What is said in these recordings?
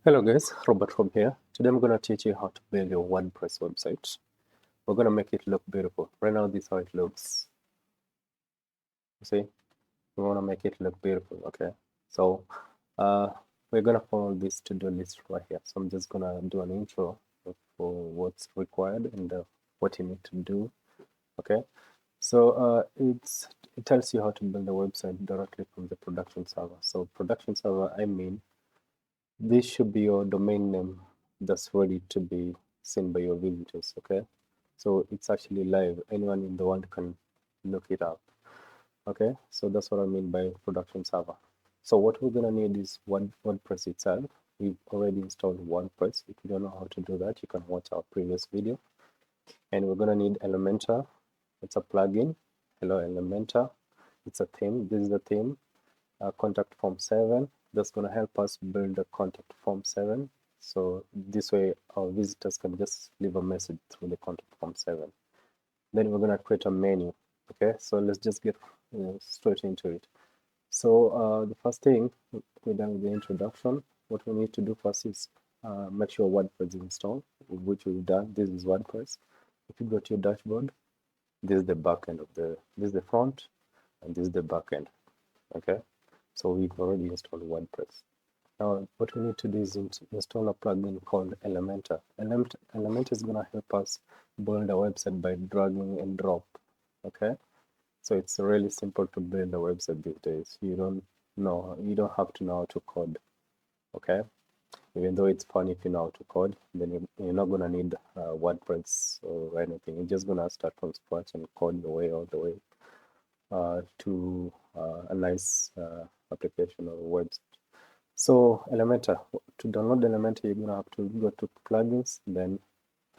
Hello guys, Robert from here. Today I'm going to teach you how to build your WordPress website. We're going to make it look beautiful. Right now this is how it looks. You see, we want to make it look beautiful. Okay, so we're going to follow this to-do list right here. So I'm just going to do an intro for what's required and what you need to do. Okay, so it tells you how to build a website directly from the production server. So production server, I mean, this should be your domain name that's ready to be seen by your visitors. Okay, so it's actually live, anyone in the world can look it up. Okay, so that's what I mean by production server. So what we're gonna need is WordPress itself. We've already installed WordPress. If you don't know how to do that, you can watch our previous video. And we're gonna need Elementor. It's a plugin. Hello Elementor. It's a theme. This is the theme. Contact form 7. That's going to help us build a contact form 7. So this way our visitors can just leave a message through the contact form 7. Then we're going to create a menu. Okay, so let's just get straight into it. So the first thing, we're done with the introduction. What we need to do first is make sure WordPress is installed, which we've done. This is WordPress. If you go to your dashboard, this is the back end of this is the front, and this is the back end. Okay, so we've already installed WordPress. Now what we need to do is install a plugin called Elementor. Elementor is going to help us build a website by dragging and drop. Okay, so it's really simple to build a website these days. You don't have to know how to code. Okay, even though it's fun if you know how to code, then you're not going to need WordPress or anything. You're just going to start from scratch and code your way all the way to a nice application or website. So Elementor, to download Elementor, you're gonna have to go to plugins, then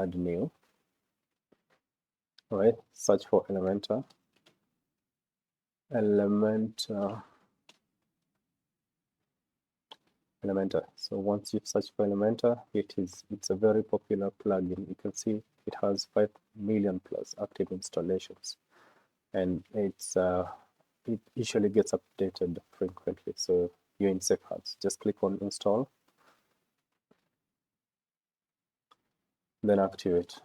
add new. All right, search for Elementor. Elementor. So once you search for Elementor, it's a very popular plugin. You can see it has 5 million plus active installations, and it usually gets updated frequently. So you're in safe hands. Just click on install, then activate.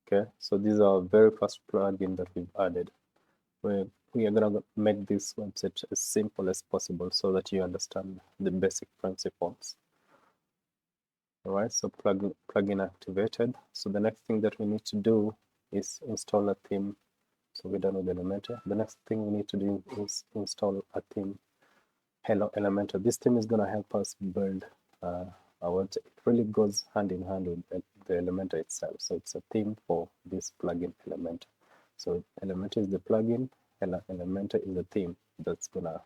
Okay, so these are very first plugin that we've added. We are going to make this website as simple as possible so that you understand the basic principles. All right, so plugin activated. So the next thing that we need to do is install a theme. So we're done with Elementor. The next thing we need to do is install a theme. Hello Elementor. This theme is going to help us build our website. It really goes hand in hand with the Elementor itself. So it's a theme for this plugin Elementor. So Elementor is the plugin, Elementor is the theme that's gonna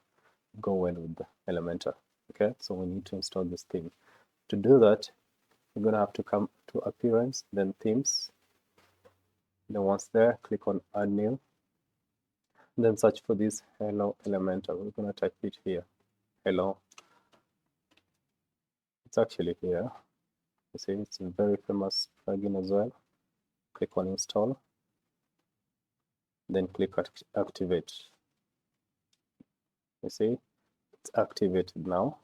go well with the Elementor. Okay, so we need to install this theme. To do that, you're gonna have to come to Appearance, then Themes. Then once there, click on Add New. Then search for this Hello Elementor. We're gonna type it here. Hello. It's actually here. You see, it's a very famous plugin as well. Click on Install. Then click Activate. You see, it's activated now.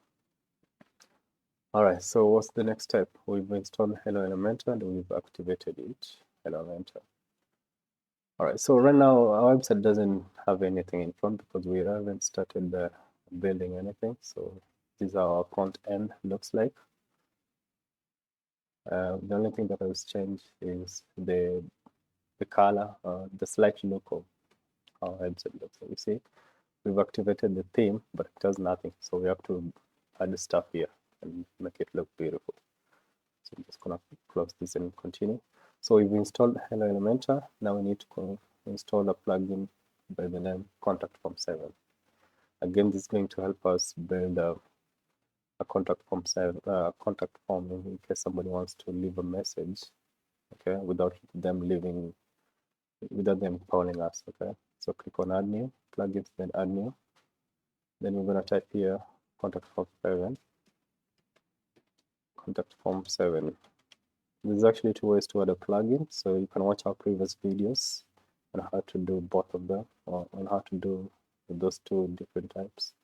All right, so what's the next step? We've installed Hello Elementor and we've activated it. Hello Elementor. All right, so right now our website doesn't have anything in front because we haven't started building anything. So this is how our front end looks like. The only thing that has changed is the color, the slight look of our website looks. So you see, we've activated the theme, but it does nothing. So we have to add stuff here and make it look beautiful. So I'm just gonna close this and continue. So we've installed Hello Elementor. Now we need to install a plugin by the name Contact Form 7. Again, this is going to help us build a contact form in case somebody wants to leave a message, okay, without them calling us. Okay, so click on Add New, plugins, then Add New. Then we're gonna type here Contact Form 7. Contact Form 7. There's actually 2 ways to add a plugin, so you can watch our previous videos on how to do both of them, or on how to do those 2 different types.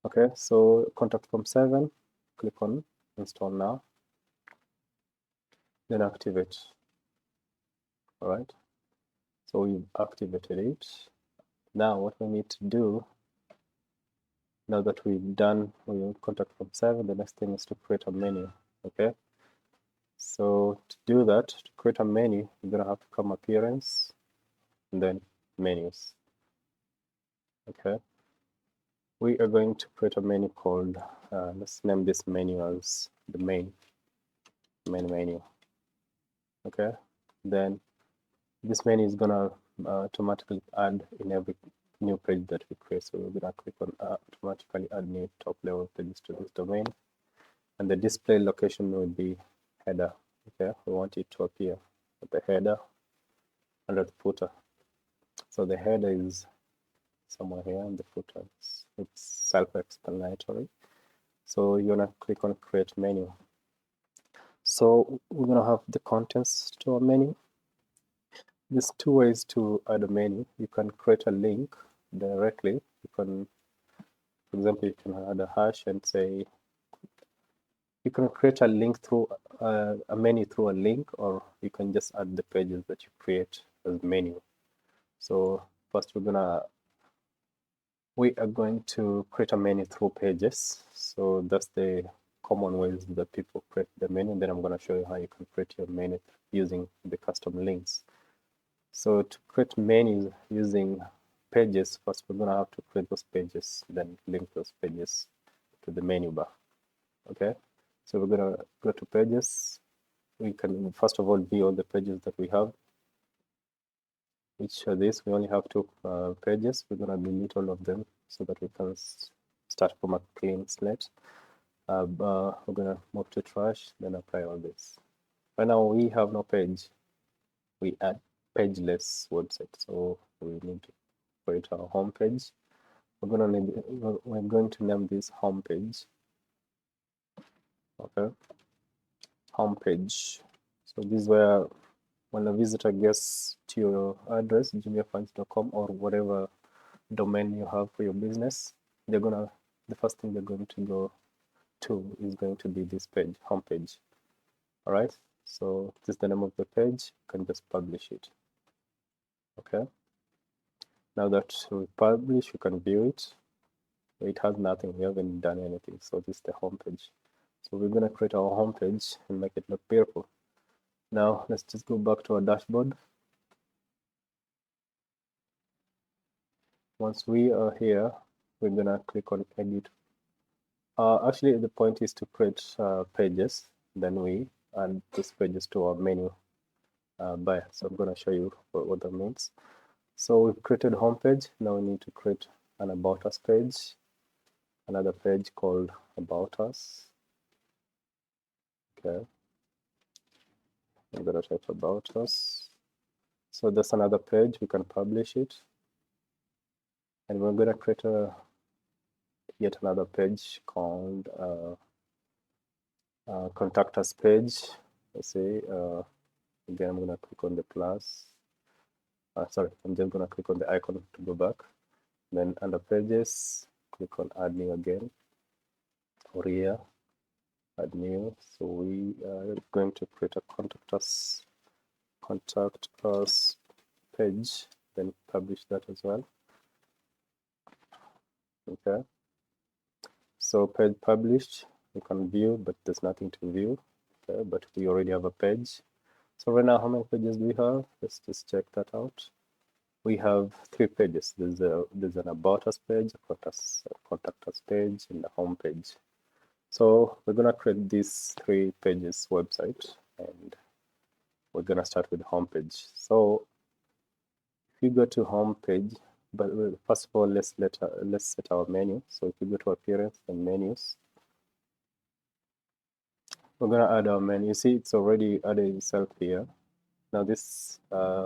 Okay, so Contact Form 7 click on install now, then activate. All right, so we've activated it. Now what we need to do, now that we've done contact from 7, the next thing is to create a menu. Okay, so to do that, to create a menu, you're gonna have to come appearance and then menus. Okay, we are going to create a menu called let's name this menu as the main menu. Okay, then this menu is gonna automatically add in every new page that we create. So we're gonna click on automatically add new top level pages to this domain, and the display location will be header. Okay, we want it to appear at the header under the footer. So the header is somewhere here, and the footer it's self-explanatory. So you're gonna click on create menu. So we're gonna have the contents to our menu. There's two ways to add a menu. You can create a link directly. You can, for example, you can add a hash and say, you can create a link through a menu through a link, or you can just add the pages that you create as menu. So first we are going to create a menu through pages. So that's the common ways that people create the menu. And then I'm going to show you how you can create your menu using the custom links. So to create menus using pages, first we're going to have to create those pages, then link those pages to the menu bar. Okay, so we're going to go to pages. We can first of all view all the pages that we have. Which are this, we only have 2 pages. We're going to delete all of them so that we can start from a clean slate. We're going to move to trash, then apply all this. Right now we have no page. We add pageless website, so we need to create our home page. We're going to name this home page. Okay, home page. So this is where when a visitor gets to your address, juniorfunds.com, or whatever domain you have for your business, the first thing they're going to go to is going to be this page, home page. All right, so this is the name of the page. You can just publish it. Okay, now that we publish, you can view it. It has nothing, we haven't done anything, so this is the home page. So we're going to create our home page and make it look beautiful. Now let's just go back to our dashboard. Once we are here, we're going to click on edit. Actually, the point is to create pages, then we add these pages to our menu bar. So I'm going to show you what that means. So we've created home page. Now we need to create an about us page, another page called about us. Okay, I'm going to type about us. So that's another page. We can publish it, and we're going to create yet another page called contact us page. Let's say again, I'm going to click on the plus. Sorry, I'm just going to click on the icon to go back. Then under pages, click on add new again, or here, add new. So we are going to create a contact us page, then publish that as well. Okay, so page published, you can view, but there's nothing to view. Okay, but we already have a page. So right now, how many pages do we have? Let's just check that out. We have 3 pages. There's an about us page, a contact us page, and a home page. So we're gonna create these 3 pages website, and we're gonna start with the home page. So if you go to home page, but first of all, let's set our menu. So if you go to appearance and menus, we're gonna add our menu. You see, it's already added itself here. Now this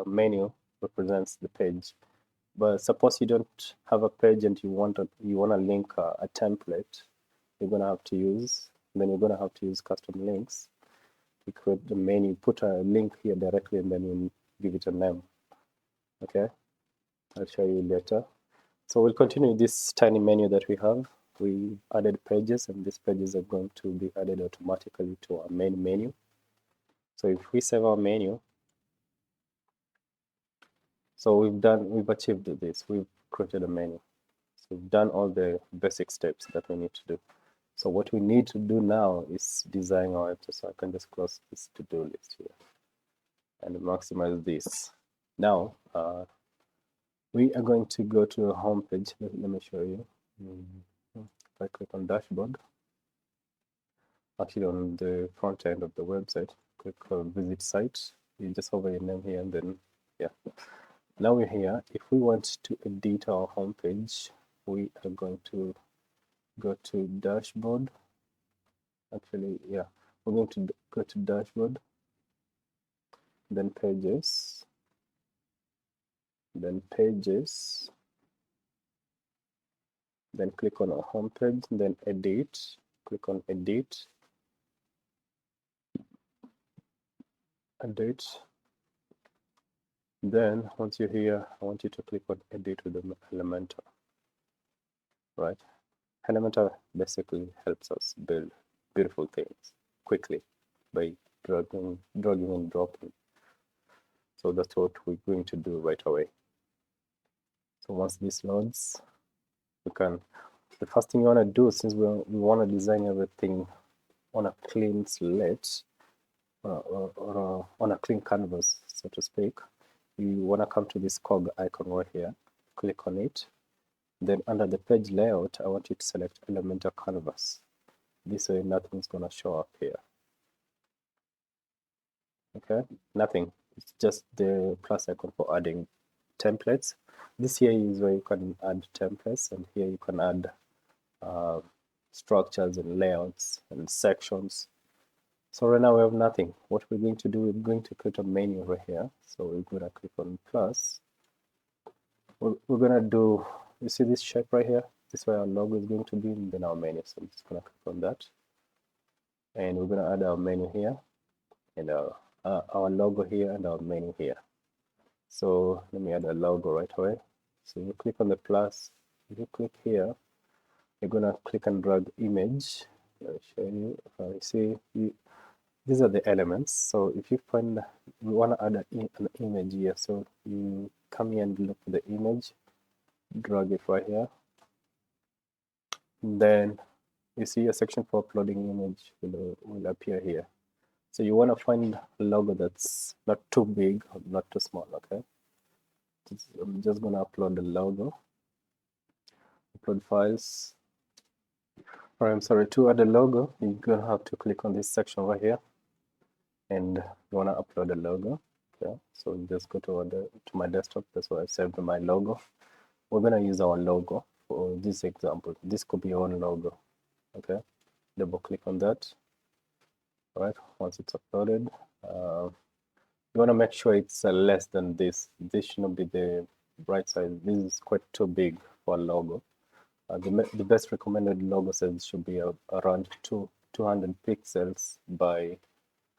menu represents the page. But suppose you don't have a page and you want to link a template, you're gonna have to use custom links. You create the menu, put a link here directly, and then you give it a name. Okay, I'll show you later. So we'll continue this tiny menu that we have. we added pages, and these pages are going to be added automatically to our main menu. So if we save our menu, so we've achieved this. We've created a menu. So we've done all the basic steps that we need to do. So what we need to do now is design our website. So I can just close this to-do list here and maximize this. Now, we are going to go to a home page. Let me show you. If I click on dashboard, actually on the front end of the website, click visit site. You just hover your name here, and then yeah. Now we're here. If we want to edit our home page, we are going to go to dashboard. Actually, yeah, we're going to go to dashboard, then pages, then click on our home page, then edit, click on edit, then once you're here, I want you to click on edit with the Elementor, right? Elementor basically helps us build beautiful things quickly by dragging and dropping. So that's what we're going to do right away. So once this loads, the first thing you want to do, since we want to design everything on a clean slate, or on a clean canvas, so to speak, you want to come to this cog icon right here, click on it. Then under the page layout, I want you to select Elementor Canvas. This way nothing's going to show up here. Okay, nothing. It's just the plus icon for adding templates. This here is where you can add templates, and here you can add structures and layouts and sections. So right now we have nothing. What we're going to do, we're going to create a menu right here. So we're going to click on plus. We're going to do, you see this shape right here? This is where our logo is going to be, and then our menu. So I'm just going to click on that. And we're going to add our menu here, and our logo here, and our menu here. So let me add a logo right away. So you click on the plus, you click here, you're going to click and drag image. I'll show you. These are the elements. So if you find you want to add an image here, so you come here and look for the image, drag it right here. Then you see a section for uploading image will appear here. So you want to find a logo that's not too big or not too small, okay? I'm just going to upload the logo, upload files. Or I'm sorry, to add a logo, you're going to have to click on this section right here, and you want to upload a logo. Okay, so you just go to my desktop. That's where I saved my logo. We're going to use our logo for this example. This could be your own logo. Okay, double click on that. All right, once it's uploaded, you want to make sure it's less than this. This should not be the right size. This is quite too big for a logo. The best recommended logo size should be around 200 pixels by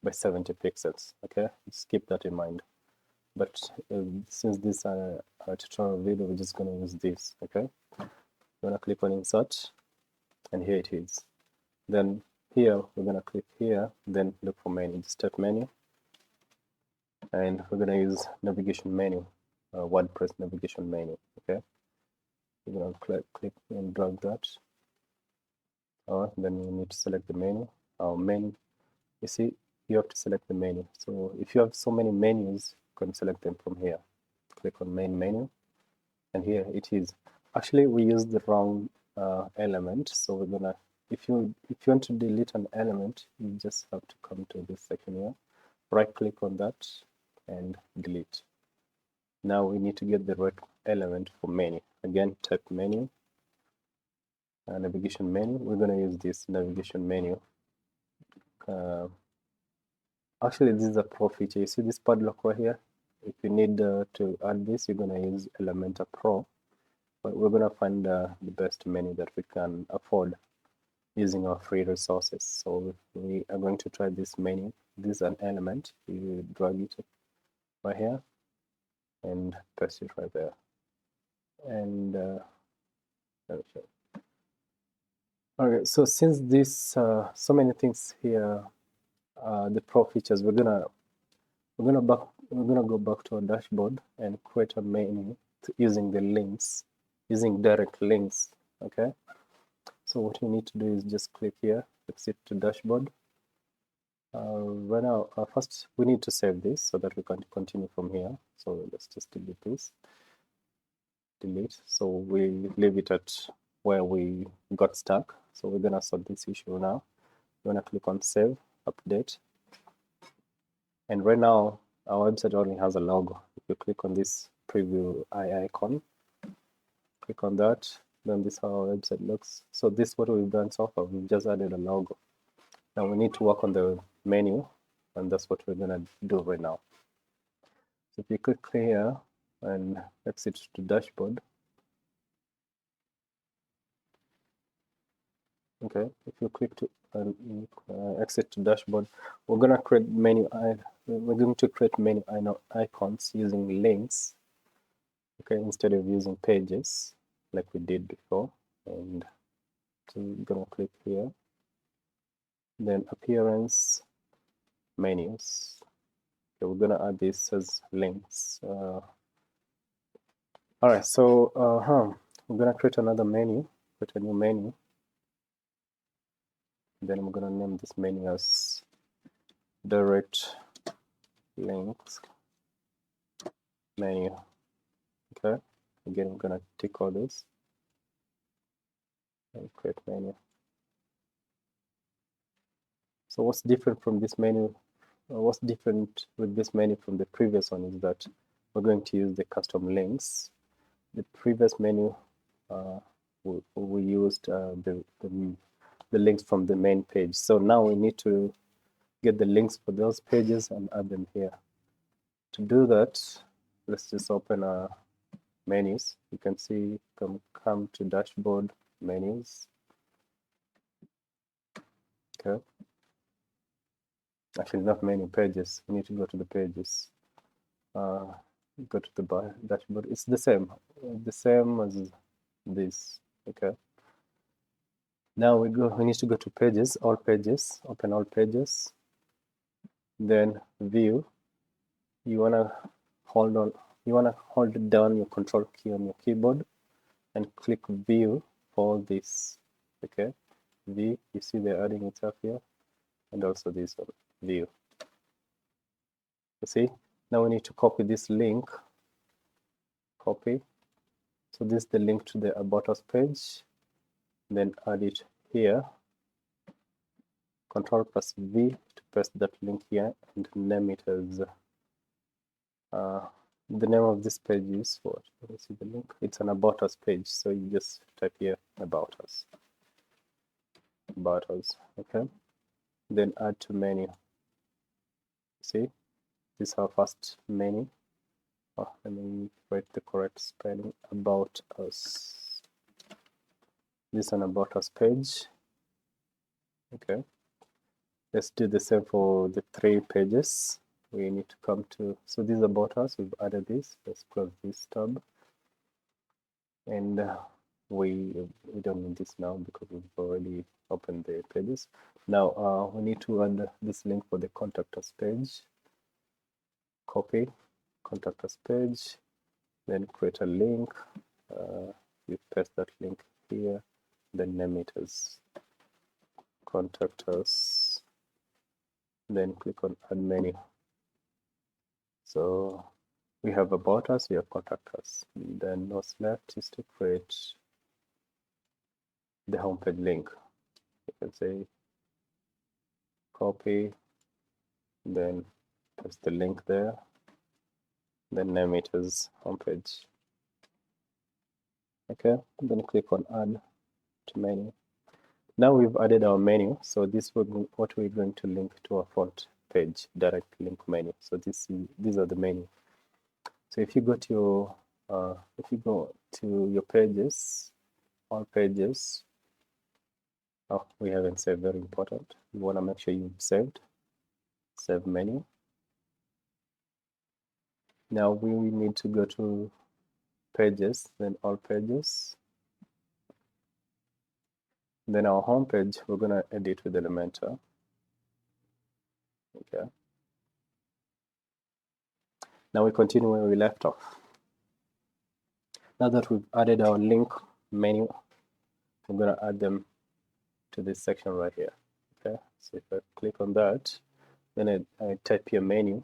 70 pixels. Okay, just keep that in mind. But since this is a tutorial video, we're just going to use this. Okay, you want to click on insert, and here it is. Then here we're going to click here, then look for menu, the step menu, and we're going to use navigation menu, WordPress navigation menu. Okay, we're going to click and drag that. Then you need to select the menu. Our menu, you see, you have to select the menu. So if you have so many menus, you can select them from here. Click on main menu, and here it is. Actually, we used the wrong element, so we're gonna, if you want to delete an element, you just have to come to this section here, right click on that and delete. Now we need to get the right element for menu. Again, type menu, navigation menu. We're going to use this navigation menu. Actually, this is a pro feature. You see this padlock right here? If you need to add this, you're going to use Elementor Pro. But we're going to find the best menu that we can afford using our free resources. So we are going to try this menu. This is an element. You drag it right here and paste it right there. And let me show you. Okay, so since this so many things here, the pro features, we're gonna go back to our dashboard and create a menu using the links, using direct links. Okay, so what you need to do is just click here, exit to dashboard. Right now, first we need to save this so that we can continue from here. So let's just delete this. Delete. So we leave it at where we got stuck. So we're gonna sort this issue now. We're gonna click on save, update. And right now, our website only has a logo. If you click on this preview eye icon, click on that, then this is how our website looks. So this is what we've done so far. We've just added a logo. Now we need to work on the menu, and that's what we're gonna do right now. So if you click here and exit to dashboard, okay, if you click to exit to dashboard, we're gonna create menu. We're going to create menu icons using links. Okay, instead of using pages like we did before. And so we're gonna click here, then appearance, menus. Okay, we're gonna add this as links. All right, so we're gonna create another menu, create a new menu. Then we're gonna name this menu as direct links menu. Okay, again we're gonna tick all this and create menu. So what's different from this menu? What's different with this menu from the previous one is that we're going to use the custom links. The previous menu, we used the links from the main page. So now we need to get the links for those pages and add them here. To do that, let's just open our menus. You can see, come to dashboard, menus. Okay. Actually, not menu, pages. We need to go to the pages. Go to the dashboard. It's the same as this. Okay. Now we need to go to pages, all pages, open all pages, then view. You wanna hold down your control key on your keyboard and click view for this. Okay, view, you see they're adding it up here, and also this one, view. You see, now we need to copy this link, copy. So this is the link to the About Us page, then add it here. Control plus V to paste that link here and name it as the name of this page is what? Let me see the link. It's an About Us page, so you just type here About Us. About Us, okay. Then add to menu. See, this is our first menu. Oh, let me write the correct spelling. About Us. This is an About Us page. Okay. Let's do the same for the 3 pages. We need to come to, so this is About Us. We've added this. Let's close this tab. And we don't need this now because we've already opened the pages. Now we need to add this link for the Contact Us page. Copy Contact Us page, then create a link. You paste that link here, then name it as Contact Us, then click on Add Menu. So we have About Us, we have Contact Us. Then what's left is to create the homepage link. You can say copy, then paste the link there, then name it as homepage. Okay, then click on Add to Menu. Now we've added our menu, so this is what we're going to link to our front page, direct link menu. So these are the menu. So if you go to your pages, all pages. Oh, we haven't saved. Very important. You want to make sure you've saved. Save menu. Now we need to go to pages, then all pages. Then our home page, we're going to edit with Elementor. Okay. Now we continue where we left off. Now that we've added our link menu, I'm going to add them to this section right here. Okay, so if I click on that, then I type here menu.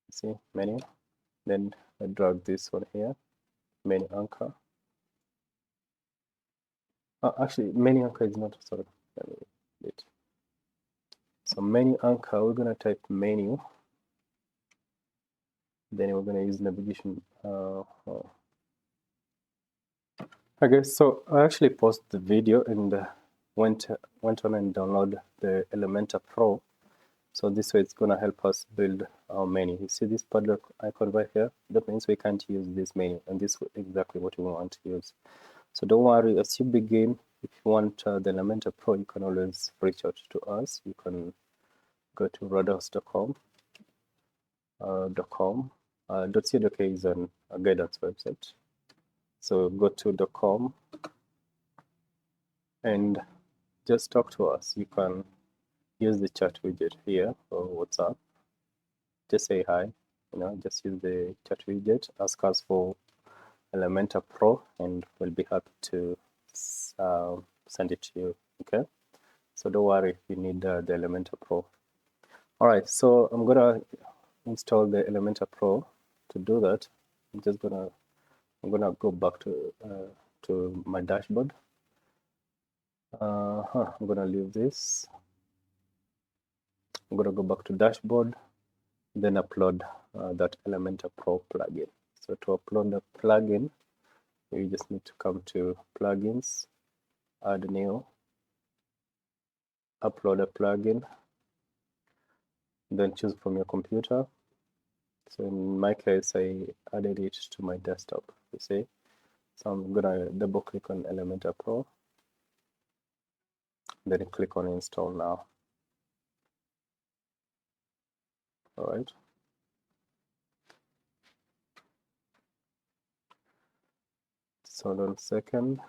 See, menu. Then I drag this one here, menu anchor. Oh, actually, menu anchor is not, sorry. Let me edit. So menu anchor, we're going to type menu. Then we're going to use navigation. Okay, so I actually paused the video and went on and download the Elementor Pro. So this way it's going to help us build our menu. You see this padlock icon right here? That means we can't use this menu, and this is exactly what we want to use. So don't worry, as you begin, if you want the Elementor Pro, you can always reach out to us. You can go to rodhouse.com. .co.uk is a guidance website. So go to .com and just talk to us. You can use the chat widget here or WhatsApp. Just say hi, just use the chat widget, ask us for Elementor Pro, and we'll be happy to send it to you. Okay, so don't worry if you need the Elementor Pro. All right, so I'm gonna install the Elementor Pro. To do that, I'm gonna go back to my dashboard. I'm gonna leave this. I'm gonna go back to dashboard, then upload that Elementor Pro plugin. So to upload the plugin, you just need to come to plugins, add new, upload a plugin, then choose from your computer. So in my case, I added it to my desktop, you see. So I'm gonna double click on Elementor Pro, then click on install now. All right. So hold on a second.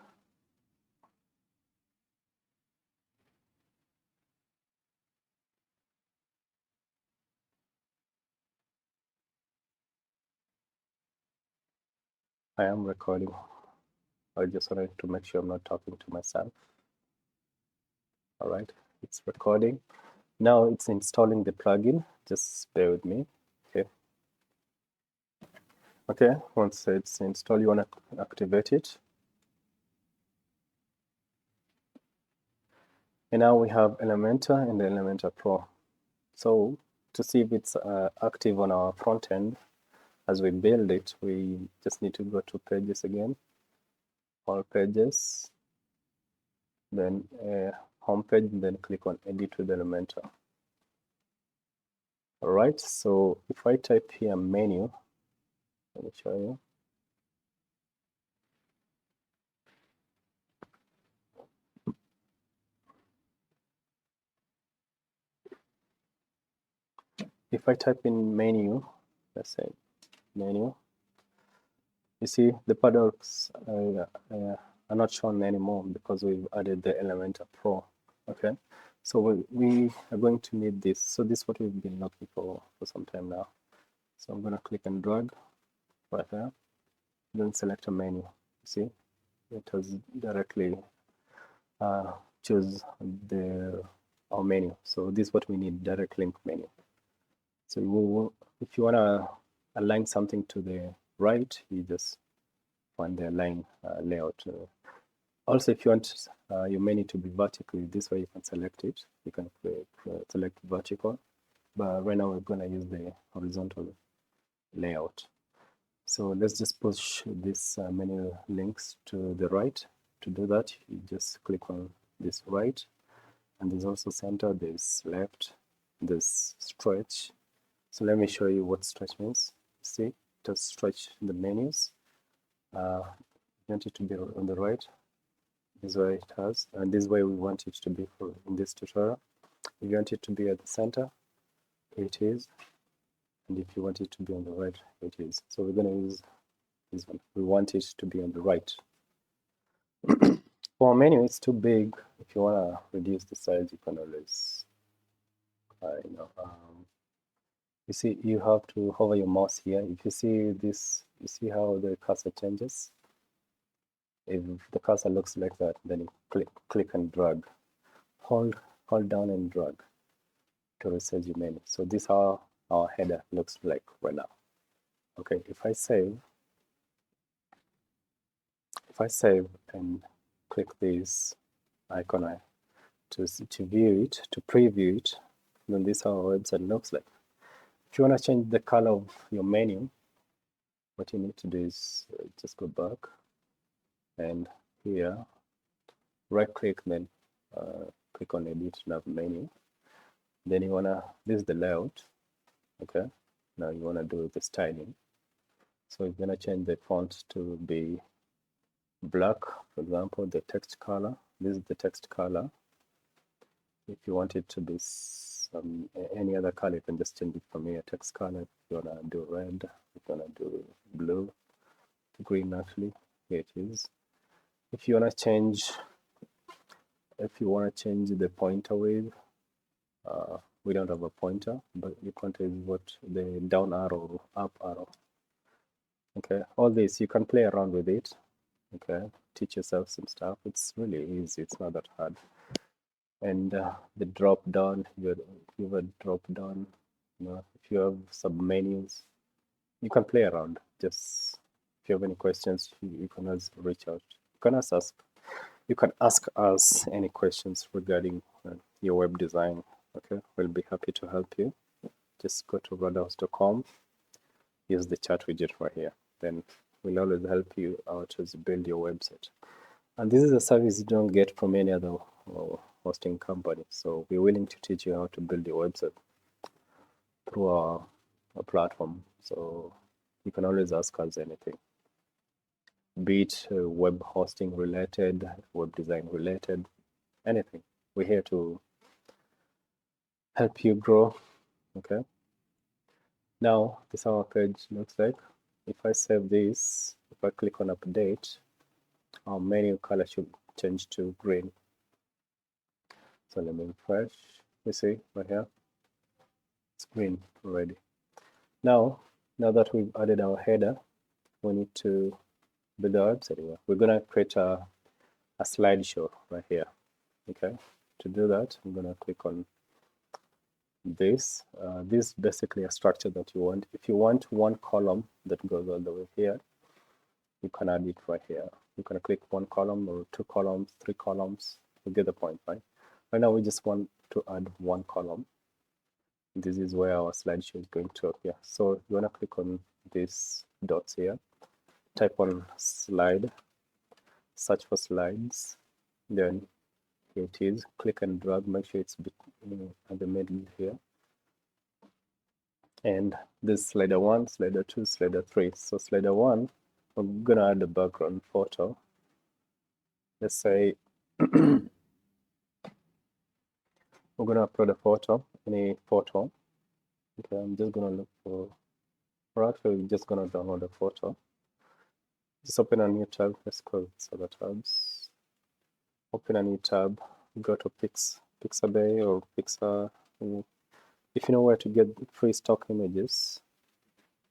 I am recording. I just wanted to make sure I'm not talking to myself. All right, it's recording. Now it's installing the plugin. Just bear with me. Okay. Okay, once it's installed, you want to activate it. And now we have Elementor and the Elementor Pro. So to see if it's active on our front end, as we build it, we just need to go to pages again, all pages, then home page, and then click on edit with Elementor. All right, so if I type here menu, let me show you. If I type in menu, let's say menu, you see the paddocks are not shown anymore because we've added the Elementor Pro. Okay, so we are going to need this. So this is what we've been looking for some time now. So I'm going to click and drag right there, then select a menu. See, it has directly choose our menu. So this is what we need, direct link menu. So if you want to align something to the right, you just find the align layout. Also, if you want your menu to be vertically, this way you can select it. You can select vertical, but right now we're going to use the horizontal layout. So let's just push this menu links to the right. To do that, you just click on this right, and there's also center, there's left, there's stretch. So let me show you what stretch means. See, it does stretch the menus. You want it to be on the right, this way it has, and this way we want it to be for in this tutorial. If you want it to be at the center, it is, and if you want it to be on the right, it is. So we're going to use this one. We want it to be on the right. For a menu, it's too big. If you want to reduce the size, you can always, you see, you have to hover your mouse here. If you see this, you see how the cursor changes. If the cursor looks like that, then you click and drag. Hold down and drag to resize your menu. So this is how our header looks like right now. Okay, if I save and click this icon to view it, to preview it, then this is how our website looks like. If you want to change the color of your menu, what you need to do is just go back and here, right click, then click on edit nav menu. Then you wanna, this is the layout, okay? Now you wanna do the styling. So you're gonna change the font to be black, for example, the text color. This is the text color. If you want it to be any other color, you can just change it from here. Text color, if you wanna do red, if you wanna do blue, green actually, here it is. If you wanna change the pointer width, we don't have a pointer, but the pointer is what the down arrow, up arrow. Okay, all this you can play around with it. Okay, teach yourself some stuff. It's really easy. It's not that hard. And the drop down, you have a drop down. If you have some menus, you can play around. Just if you have any questions, you can always reach out. You can ask us any questions regarding your web design. Okay, we'll be happy to help you. Just go to rodhouse.com, use the chat widget right here. Then we'll always help you out as you build your website. And this is a service you don't get from any other hosting company. So we're willing to teach you how to build your website through our platform. So you can always ask us anything, be it web hosting related, web design related, anything. We're here to help you grow. Okay. Now this is how our page looks like. If I save this, if I click on update, our menu color should change to green. So let me refresh. You see right here, it's green already. Now that we've added our header, we need to build our website here. We're gonna create a slideshow right here. Okay. To do that, I'm gonna click on this. This is basically a structure that you want. If you want one column that goes all the way here, you can add it right here. You can click one column or two columns, three columns. You get the point, right? Right now we just want to add one column. This is where our slideshow is going to appear. So you want to click on these dots here, type on slide, search for slides, then here it is, click and drag, make sure it's at the middle here. And this slider 1, slider 2, slider 3. So slider 1, we're gonna add a background photo. Let's say we're gonna upload a photo, any photo. Okay, I'm just gonna look for, or actually we're just gonna download a photo. Just open a new tab. Let's close other tabs. Open a new tab. Go to Pixabay or Pixar. If you know where to get free stock images,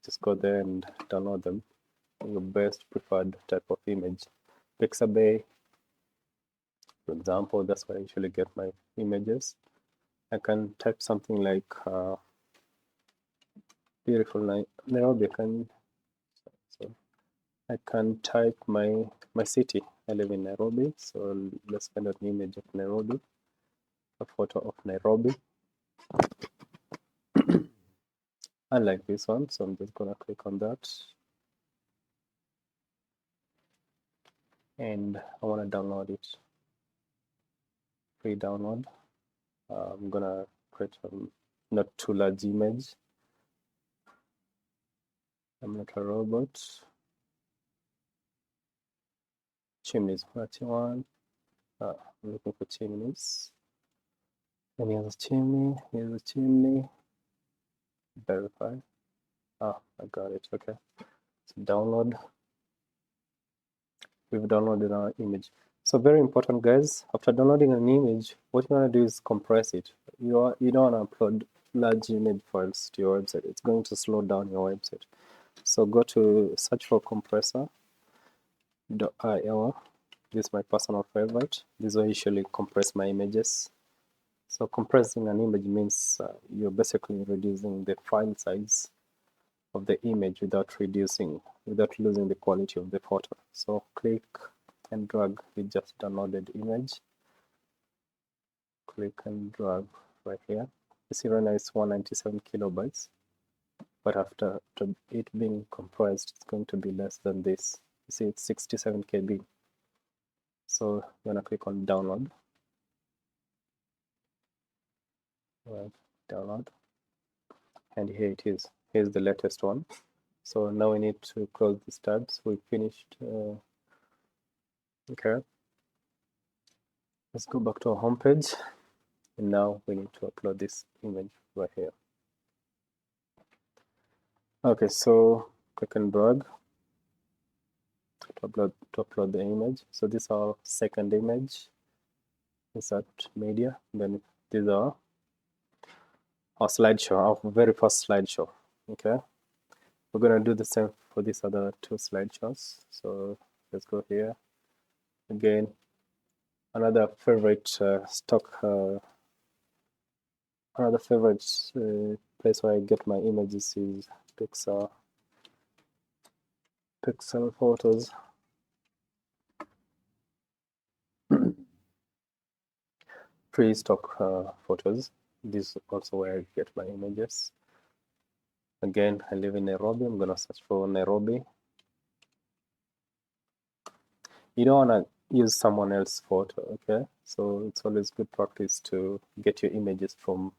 just go there and download them. Your best preferred type of image. Pixabay, for example, that's where I usually get my images. I can type something like beautiful Nairobi. I can type my city. I live in Nairobi, so let's find an image of Nairobi, a photo of Nairobi. I like this one, so I'm just gonna click on that. And I wanna download it. Free download. I'm gonna create a not too large image. I'm not a robot. Chimneys, what you want? I'm looking for chimneys. And here's a chimney, here's a chimney. Verify. I got it, okay. So download. We've downloaded our image. So very important, guys. After downloading an image, what you want to do is compress it. You don't want to upload large image files to your website. It's going to slow down your website. So go to search for compressor.io. This is my personal favorite. This is where I usually compress my images. So compressing an image means you're basically reducing the file size of the image without losing the quality of the photo. So click and drag the just downloaded image. Click and drag right here. You see right now it's 197 kilobytes, but after it being compressed, it's going to be less than this. You see it's 67 KB. So you're gonna click on download. Right, download, and here it is. Here's the latest one. So now we need to close these tabs. We finished. Okay, let's go back to our home page, and now we need to upload this image right here. Okay, so click and drag to upload the image. So this is our second image. Insert media. Then these are our slideshow, our very first slideshow. Okay, we're gonna do the same for these other two slideshows. So let's go here again. Another favorite another favorite place where I get my images is Pixel Photos. Free stock photos. This is also where I get my images. Again, I live in Nairobi. I'm gonna search for Nairobi. You don't wanna use someone else's photo, okay? So it's always good practice to get your images from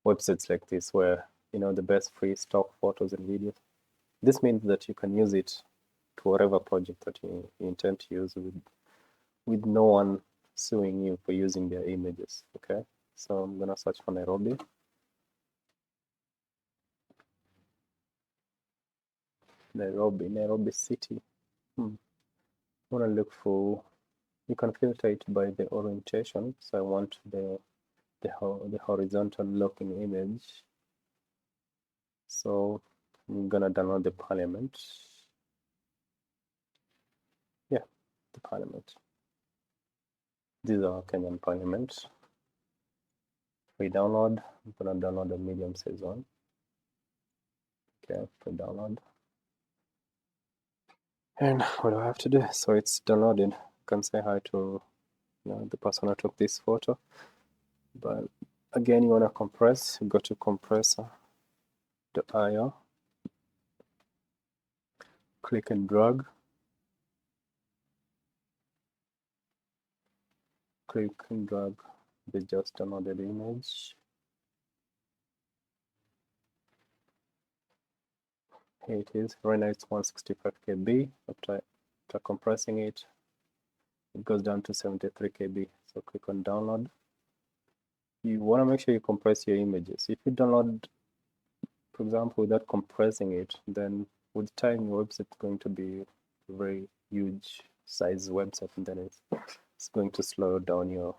websites like this, where you know the best free stock photos and videos. This means that you can use it to whatever project that you intend to use with no one suing you for using their images. Okay, so I'm gonna search for Nairobi. Nairobi City. I want to look for. You can filter it by the orientation. So I want the horizontal looking image. So I'm gonna download the Parliament. Yeah, the Parliament. These are Kenyan Parliament. Free download. I'm gonna download the medium size one. Okay, free download. And what do I have to do? So it's downloaded. I can say hi to the person who took this photo. But again, you wanna compress. You go to compressor.io. Click and drag. Click and drag the just downloaded image. Here it is. Right now it's 165 KB. After compressing it, it goes down to 73 KB. So click on download. You want to make sure you compress your images. If you download, for example, without compressing it, then with time your website is going to be a very huge size website, and then it's going to slow down your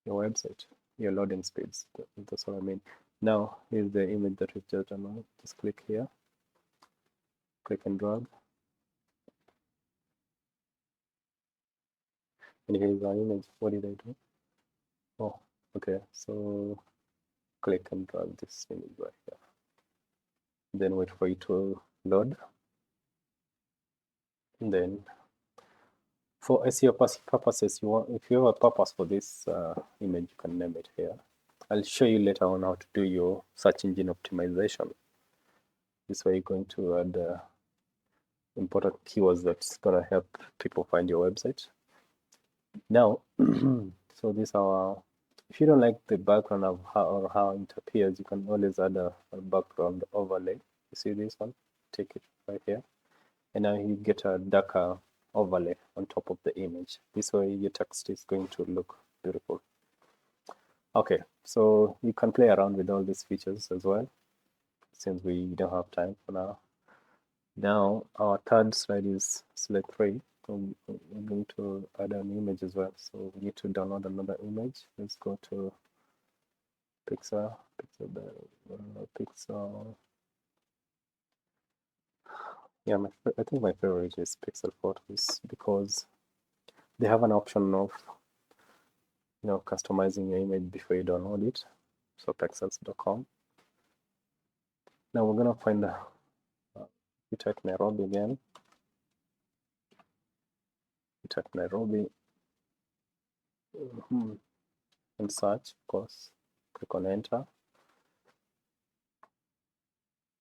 website, your loading speeds. That's what I mean. Now here's the image that we've just downloaded. Just click here, click and drag, and here's our image. What did I do? Oh, okay. So click and drag this image right here. Then wait for it to load. And then for SEO purposes, if you have a purpose for this image, you can name it here. I'll show you later on how to do your search engine optimization. This way you're going to add important keywords that's going to help people find your website. Now, so these are, if you don't like the background of how it appears, you can always add a background overlay. You see this one? Take it right here. And now you get a darker overlay on top of the image. This way your text is going to look beautiful. Okay, so you can play around with all these features as well, since we don't have time for now. Now our third slide is slide 3. we're going to add an image as well. So we need to download another image. Let's go to Pixel, Pixel. Yeah, I think my favorite is Pixel Photos because they have an option of customizing your image before you download it. So pexels.com. Now we're gonna find the you type Nairobi again. You type Nairobi and search, of course. Click on enter.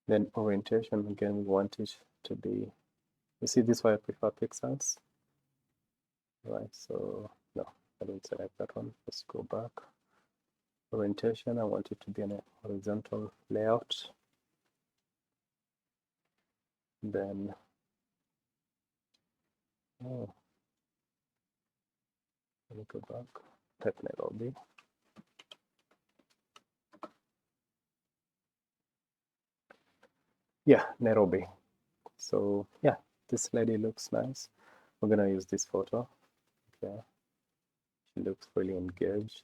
Then orientation, again, we want it to be, you see this why I prefer pixels. Right, so no, I didn't select that one. Let's go back. Orientation, I want it to be in a horizontal layout. Then, let me go back. Type Nairobi. Yeah, Nairobi. So yeah, this lady looks nice. We're gonna use this photo. Okay, she looks really engaged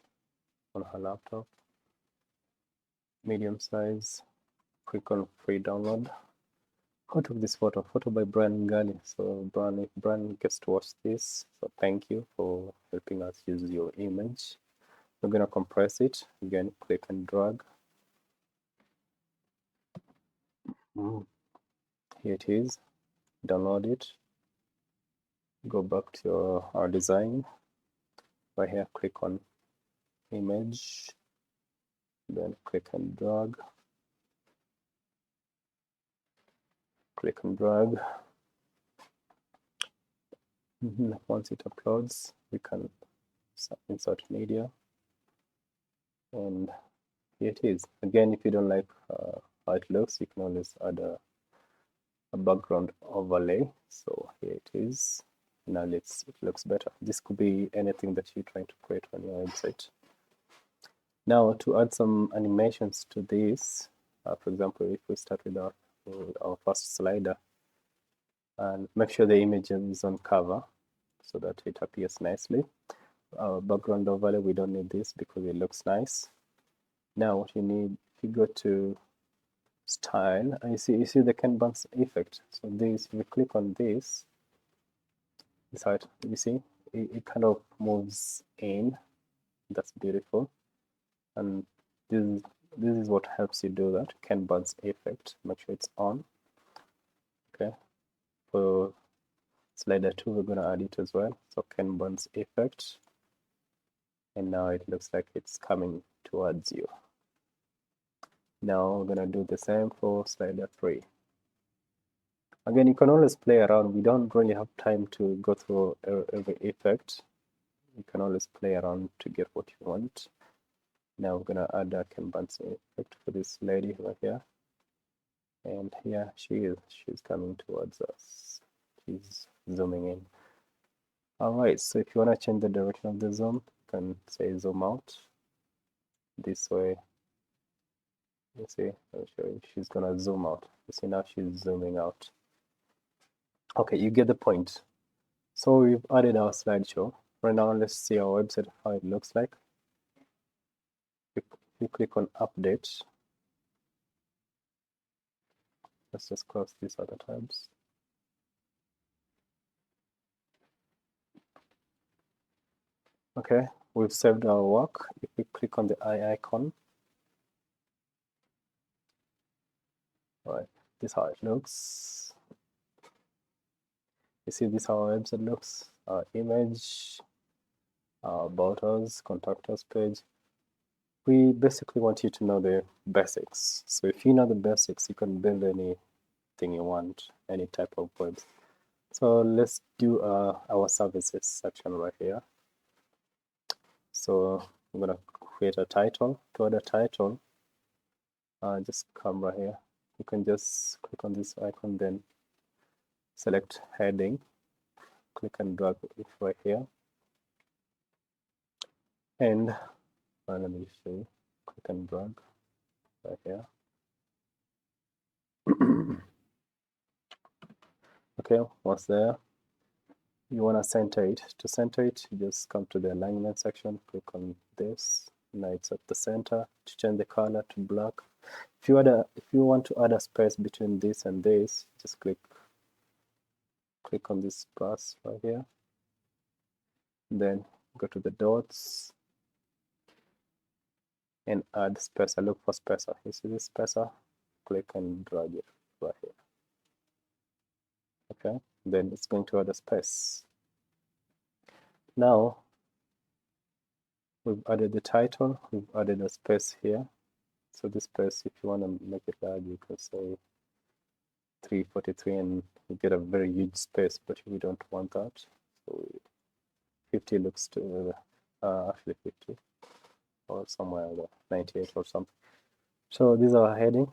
on her laptop. Medium size. Click on free download. Who took this photo? Photo by Brian Ngali. So Brian, if Brian gets to watch this, so thank you for helping us use your image. We're gonna compress it. Again, click and drag. Here it is. Download it. Go back to our design. Right here, click on image. Then click and drag. Click and drag. Once it uploads, we can insert media. And here it is. Again, if you don't like how it looks, you can always add a background overlay. So here it is. Now it looks better. This could be anything that you're trying to create on your website. Now to add some animations to this, for example, if we start with our first slider, and make sure the image is on cover so that it appears nicely. Our background overlay, we don't need this because it looks nice. Now what you need, if you go to style, and you see the Ken Burns effect. So this, if you click on this, inside, you see it kind of moves in. That's beautiful. And this is what helps you do that. Ken Burns effect. Make sure it's on. Okay. For slider 2, we're gonna add it as well. So Ken Burns effect. And now it looks like it's coming towards you. Now we're gonna do the same for slider 3. Again, you can always play around. We don't really have time to go through every effect. You can always play around to get what you want. Now we're gonna add a Ken Burns effect for this lady right here. And here she is. She's coming towards us. She's zooming in. All right, so if you wanna change the direction of the zoom, you can say zoom out. This way, you see, I'll show you. She's gonna zoom out. You see now she's zooming out. Okay, you get the point. So we've added our slideshow. Right now, let's see our website, how it looks like. If you click on update, let's just close these other tabs. Okay, we've saved our work. If we click on the eye icon, all right, this is how it looks. You see this is how our website looks. Our image, our about us, contact us page. We basically want you to know the basics. So if you know the basics, you can build anything you want, any type of website. So let's do our services section right here. So I'm gonna create a title. To add a title, just come right here. You can just click on this icon, then select heading, click and drag it right here. And let me show you, click and drag right here. Okay, once there, you want to center it. To center it, you just come to the alignment section, click on this. Now it's at the center. To change the color to black. If you want to add a space between this and this, just click on this plus right here. Then go to the dots and add spacer. Look for spacer. You see this spacer? Click and drag it right here. Okay, then it's going to add a space. Now we've added the title, we've added a space here. So this space, if you want to make it large, you can say 343 and you get a very huge space, but we don't want that. So 50 looks to actually 50 or somewhere there, 98 or something. So these are our heading.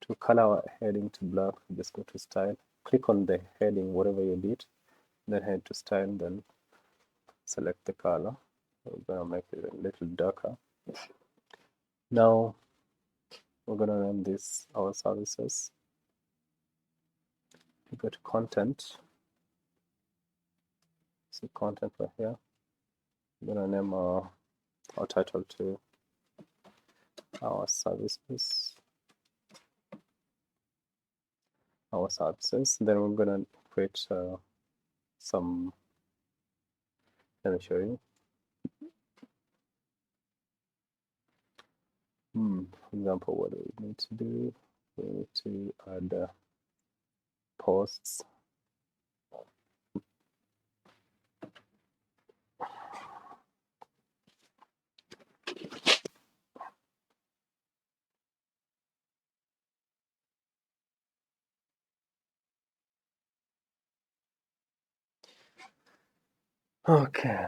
To color our heading to black, just go to style, click on the heading, whatever you did, then head to style, then select the color. We're gonna make it a little darker. Now we're gonna name this our services. You go to content, see content right here. We're gonna name our title to our services. Then we're gonna create some. Let me show you. For example, what do we need to do? We need to add posts. Okay,